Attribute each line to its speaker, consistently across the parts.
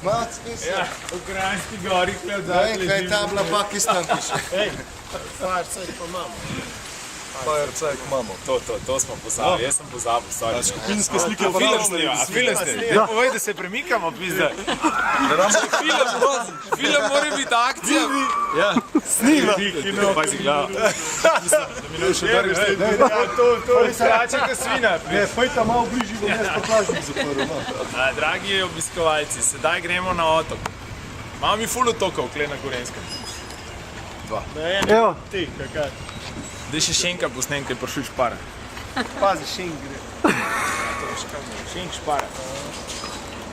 Speaker 1: Malo smisla.
Speaker 2: Ja, v Kranjski gori, kle od
Speaker 1: Kaj je tabla Pakistan piše?
Speaker 3: Firecajt pa imamo.
Speaker 1: Firecajt imamo.
Speaker 2: To smo pozabili, jaz sem pozabil, sorry.
Speaker 1: Skupinske slike pa
Speaker 2: Film snima, film snima. Povej, da se premikamo, pizda. Film mora biti akcija. Ja.
Speaker 1: Snima.
Speaker 2: Pazi, glava. Da mi ne še drgiš. To je srače, ka svina.
Speaker 1: Ne, pojta malo bližji, bom jaz pa plažnik zaprl.
Speaker 2: Dragi obiskovalci, sedaj gremo na otok. Imamo mi ful otokov, kle na Gorenskem.
Speaker 3: Evo. Ti, kakaj.
Speaker 2: Daj še Šenka posnem, kaj je prišel špara.
Speaker 3: Pazi, Šenk gre.
Speaker 2: Šenk špara.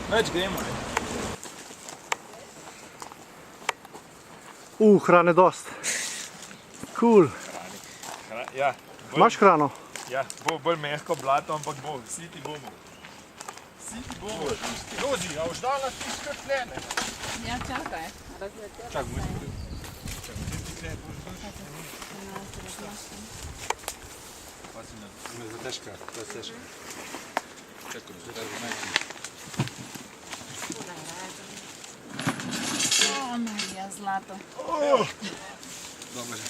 Speaker 2: Noč gremo.
Speaker 3: Hrane dost. Cool.
Speaker 2: Ja.
Speaker 3: Imaš hrano?
Speaker 2: Ja, bo bolj mehko blato, ampak bo, vsi ti bomo. Vsi ti bomo.
Speaker 3: Rozi, a už dala ti skrtlene?
Speaker 4: Ja, čakaj.
Speaker 2: Čak, boj skoril.
Speaker 1: Težka, to je težka. Čekaj, zdaj bo najti.
Speaker 4: O, Marija, zlato.
Speaker 1: Dobre.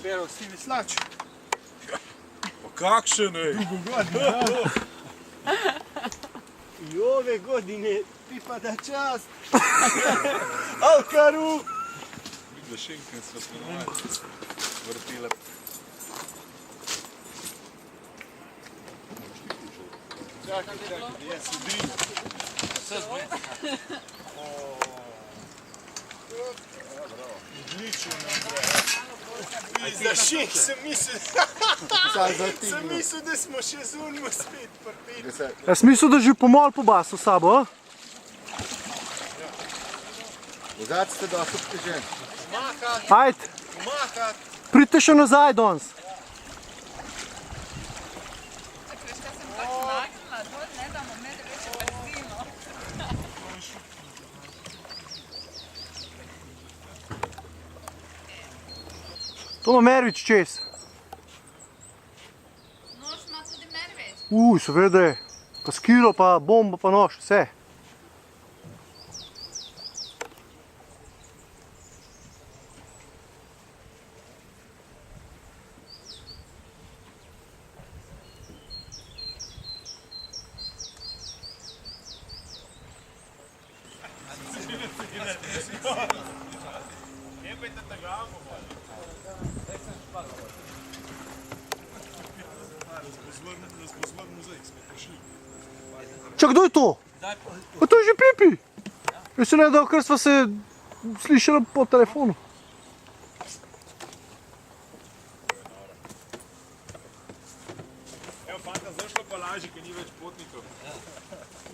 Speaker 3: Pero, si veslač.
Speaker 1: Pa kakšen je?
Speaker 3: I ove godine pripada čast. Alkaru.
Speaker 1: Vidio Šenken se ponovati. Vrtile.
Speaker 3: Odlično, Za Šenk sem mislil, da smo še zunimo spet prpili.
Speaker 5: Jaz mislil, da že pomol pobasil s sabo, a?
Speaker 1: Vzad ste dosti obtežen.
Speaker 3: Mahat,
Speaker 5: Ajde,
Speaker 3: mahat.
Speaker 5: pridite še nazaj danes.
Speaker 4: Veš, kaj sem tako nagnila, dol ne damo med reči brzino.
Speaker 5: To ima Mervič čez.
Speaker 4: Nož ima tudi Mervič.
Speaker 5: Seveda je. Pa skilo, pa bomba, pa nož, vse. Čak, kdo je to? Pa to je že Pipi. Jaz se ne dal, ker sva se slišala po telefonu.
Speaker 2: Evo, fanta, zašlo pa laži, ker ni več potnikov.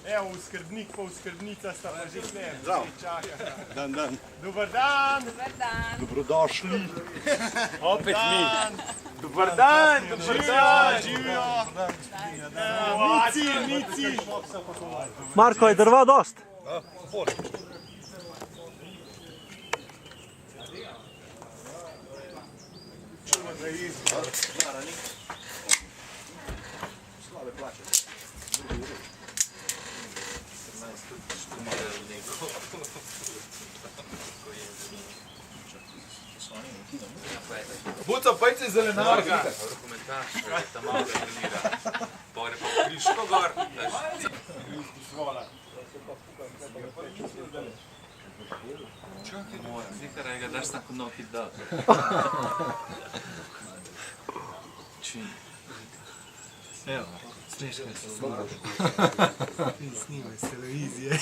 Speaker 3: Evo, skrbnik pa skrbnica sta pa že tle.
Speaker 1: Zdravo.
Speaker 3: Čaka.
Speaker 1: Dan, dan.
Speaker 3: Dobar dan.
Speaker 4: Dobar dan.
Speaker 1: Dobrodošli.
Speaker 2: Opet mi. Dobar dan,
Speaker 3: Živijo. Mici, mici.
Speaker 5: Marko, je drva dost?
Speaker 2: Buco, pojdi zelenarga.
Speaker 6: Rokometaš, tam malo trenira. Pogre pa v Kriško gor. Mora, nekaj ga daš tako noki da. Čini. Evo, smeškaj se znaš.
Speaker 3: Snimaj s televizije.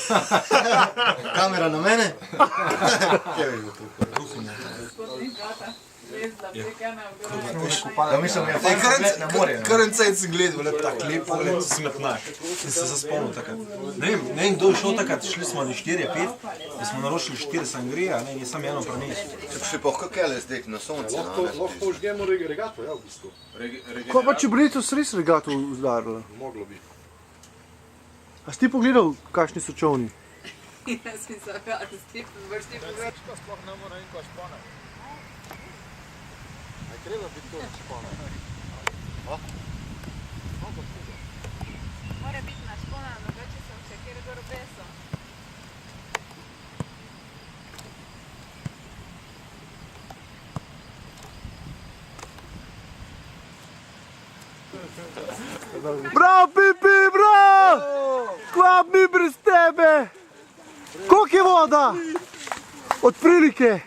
Speaker 1: Kamera na mene? Kje je to? Ja, mislim, ja, na morje.
Speaker 7: Karen cajt sem gledal, tak lep pogled, smetnak. In se zaspomnil takrat. Ne vem, kdo je šel takrat, šli smo na 4-5, da smo naročili 4 sangrija, ne, nisem eno prinesel.
Speaker 1: Še pa kakele zdaj na sonce.
Speaker 8: Lahko užgemo regato, ja, v bistvu.
Speaker 5: Ko pa če bi letos res regato udarila?
Speaker 8: Moglo bi.
Speaker 5: A si ti pogledal, kakšni so čovni?
Speaker 4: Jaz mislim, ja, da Stefan boš ti povedal.
Speaker 2: Sploh ne mora in ko špona.
Speaker 8: Aj treba biti to špona.
Speaker 4: Mora biti naš pona, drugače sem še kjer gor beso.
Speaker 5: Bravo, Pipi, bravo! Kva mi brez tebe? Koliko je voda? Od prilike?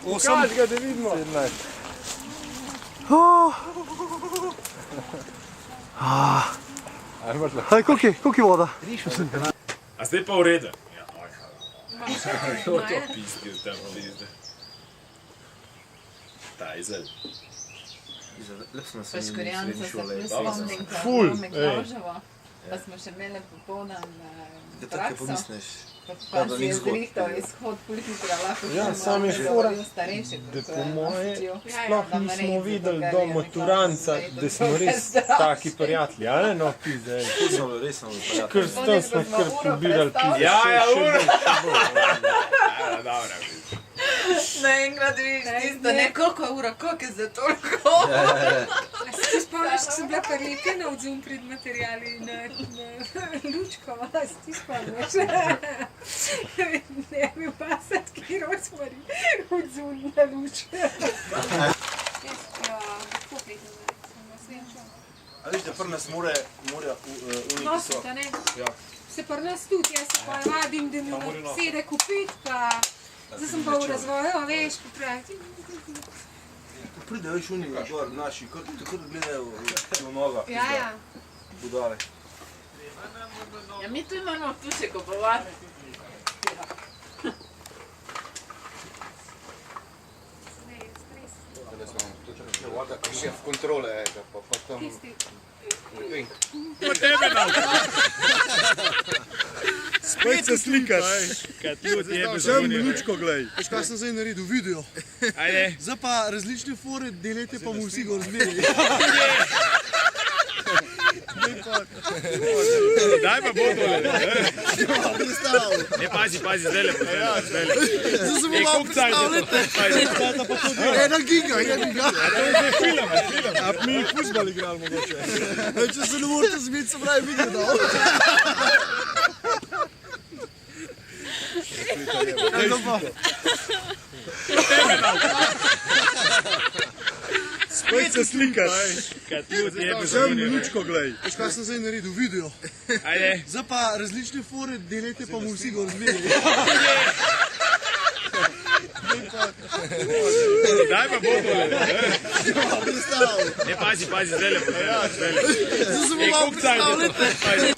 Speaker 2: Kaži ga, da vidimo.
Speaker 5: Oh. Aj, koliko je voda?
Speaker 3: A zdaj pa v redu. Ja, to pizdi, tam pizdi. Tajzel.
Speaker 4: Pa škorjanca se spomnim, ko
Speaker 2: Ful,
Speaker 4: imamo Miklavževo, pa smo še imeli popolnan prakso. Pa si je zrihtal izhod pulhitra, lahko
Speaker 2: Ja,
Speaker 4: smo
Speaker 2: sam je fora,
Speaker 4: starejši,
Speaker 2: da
Speaker 4: kot
Speaker 2: po moje
Speaker 4: Avstrijo.
Speaker 2: sploh nismo videli do maturanca, da smo res taki prijatelji, a ne no pizde.
Speaker 7: Res smo bili prijatelji.
Speaker 2: Kar tam smo kar pobirali pizde.
Speaker 3: Ja, ura.
Speaker 2: ura.
Speaker 3: Dobra.
Speaker 4: Naenkrat vidiš tisto, ne koliko je ura, koliko je za toliko.
Speaker 9: A se ti spomniš, ko sem bila prlepljena od Zoom pred materijali na lučko, a se ti spomniš? Ne bi pasatki rozmari od Zoom na lučko.
Speaker 7: A viš, da pri nas mora uniki
Speaker 9: Nositi, a ne? Se pri nas tudi, jaz se pa vadim, da mi sede kupiti, pa zdaj sem pa v razvoju, a veš, popraviti.
Speaker 7: Pridejo viš uniki gor, naši, tako da gledajo v noga.
Speaker 9: Ja.
Speaker 7: Budale.
Speaker 4: Ja, mi tu imamo tu še kupovati.
Speaker 8: Voda, ko šef kontrole, pa tam...
Speaker 3: Spet se slikaš. Kaj ti od tebe zvoni?
Speaker 2: lučko, glej.
Speaker 5: Veš, kaj sem zdaj naredil? Video.
Speaker 3: Ajde.
Speaker 5: Zdaj pa različne fore delajte, pa mu vsi gor zmeri.
Speaker 3: Daj pa bodo. Ne, pazi, zdaj lepo.
Speaker 5: Zdaj se mu malo predstavljate. Ena giga.
Speaker 2: A mi fuzbal igrali mogoče.
Speaker 5: Če se ne morate zmeti, se pravi video dal.
Speaker 2: Spet se slikaš.
Speaker 3: Kaj ti od tebe
Speaker 2: Sem
Speaker 3: zvoni?
Speaker 2: lučko, glej.
Speaker 5: Veš, kaj sem zdaj naredil? Video.
Speaker 3: Ajde.
Speaker 5: Zdaj pa različne fore delajte, pa mu vsi gor zmeri.
Speaker 3: Daj pa bodo.
Speaker 5: Predstavljate.
Speaker 3: Ne, pazi, zdaj lepo.
Speaker 5: Zdaj se mu malo predstavljate.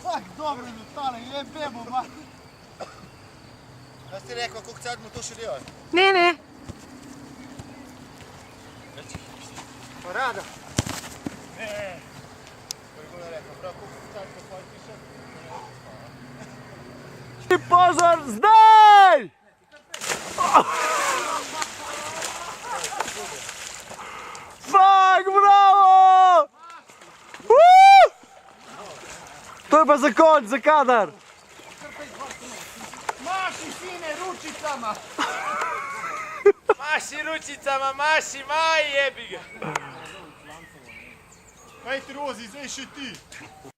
Speaker 5: Fak, dobro je tale, je bebo, ma. Jaz ti rekel, koliko cajt mu to še delaš?
Speaker 9: Ne.
Speaker 5: Parada. Pozor, zdaj! Fak, bravo! To je pa za konč, za kadar.
Speaker 3: Maši, sine, ručicama. Maši, maj, jebi ga.
Speaker 2: Kaj ti rozi, zdaj še ti.